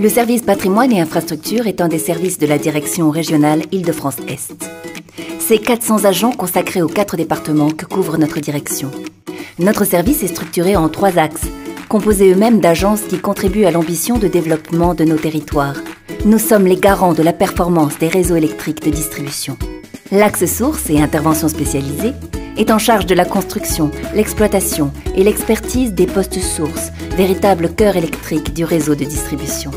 Le service patrimoine et infrastructure est un des services de la direction régionale Île-de-France-Est. C'est 400 agents consacrés aux 4 départements que couvre notre direction. Notre service est structuré en 3 axes, composés eux-mêmes d'agences qui contribuent à l'ambition de développement de nos territoires. Nous sommes les garants de la performance des réseaux électriques de distribution. L'axe source et intervention spécialisée est en charge de la construction, l'exploitation et l'expertise des postes sources, véritable cœur électrique du réseau de distribution.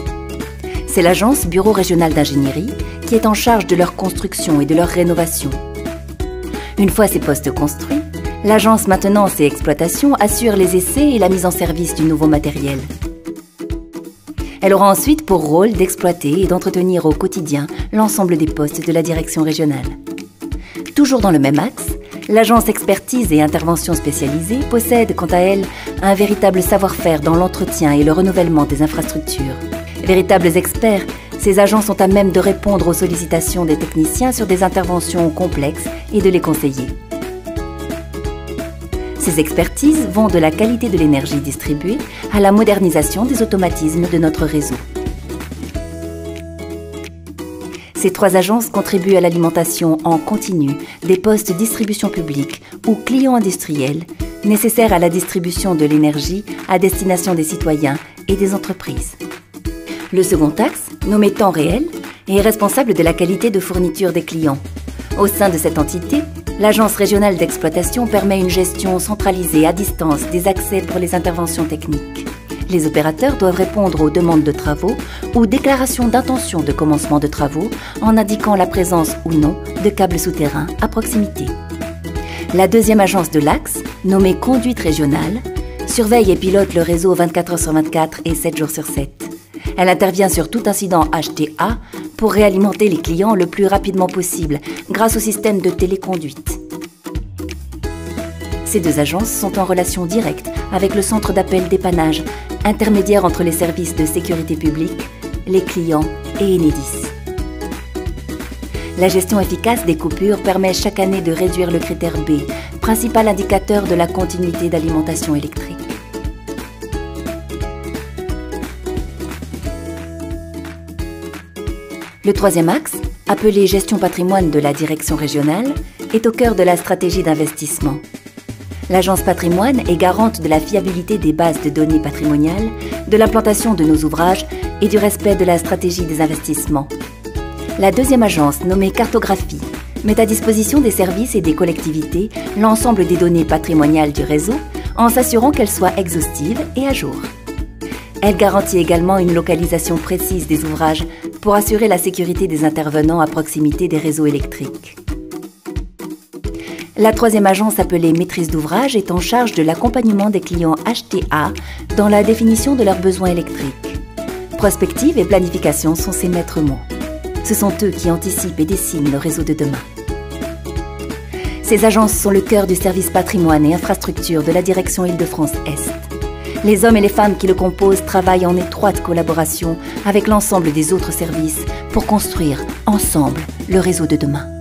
C'est l'agence Bureau régional d'ingénierie qui est en charge de leur construction et de leur rénovation. Une fois ces postes construits, l'agence maintenance et exploitation assure les essais et la mise en service du nouveau matériel. Elle aura ensuite pour rôle d'exploiter et d'entretenir au quotidien l'ensemble des postes de la direction régionale. Toujours dans le même axe, l'agence expertise et intervention spécialisée possède, quant à elle, un véritable savoir-faire dans l'entretien et le renouvellement des infrastructures. Véritables experts, ces agents sont à même de répondre aux sollicitations des techniciens sur des interventions complexes et de les conseiller. Ces expertises vont de la qualité de l'énergie distribuée à la modernisation des automatismes de notre réseau. Ces 3 agences contribuent à l'alimentation en continu des postes distribution publique ou clients industriels nécessaires à la distribution de l'énergie à destination des citoyens et des entreprises. Le second axe, nommé temps réel, est responsable de la qualité de fourniture des clients. Au sein de cette entité, l'Agence régionale d'exploitation permet une gestion centralisée à distance des accès pour les interventions techniques. Les opérateurs doivent répondre aux demandes de travaux ou déclarations d'intention de commencement de travaux en indiquant la présence ou non de câbles souterrains à proximité. La deuxième agence de l'axe, nommée Conduite régionale, surveille et pilote le réseau 24 heures sur 24 et 7 jours sur 7. Elle intervient sur tout incident HTA pour réalimenter les clients le plus rapidement possible grâce au système de téléconduite. Ces 2 agences sont en relation directe avec le centre d'appel dépannage, intermédiaire entre les services de sécurité publique, les clients et Enedis. La gestion efficace des coupures permet chaque année de réduire le critère B, principal indicateur de la continuité d'alimentation électrique. Le troisième axe, appelé gestion patrimoine de la direction régionale, est au cœur de la stratégie d'investissement. L'agence patrimoine est garante de la fiabilité des bases de données patrimoniales, de l'implantation de nos ouvrages et du respect de la stratégie des investissements. La deuxième agence, nommée cartographie, met à disposition des services et des collectivités l'ensemble des données patrimoniales du réseau en s'assurant qu'elles soient exhaustives et à jour. Elle garantit également une localisation précise des ouvrages pour assurer la sécurité des intervenants à proximité des réseaux électriques. La troisième agence appelée maîtrise d'ouvrage est en charge de l'accompagnement des clients HTA dans la définition de leurs besoins électriques. Prospective et planification sont ses maîtres mots. Ce sont eux qui anticipent et dessinent le réseau de demain. Ces agences sont le cœur du service patrimoine et infrastructure de la direction Île-de-France-Est. Les hommes et les femmes qui le composent travaillent en étroite collaboration avec l'ensemble des autres services pour construire ensemble le réseau de demain.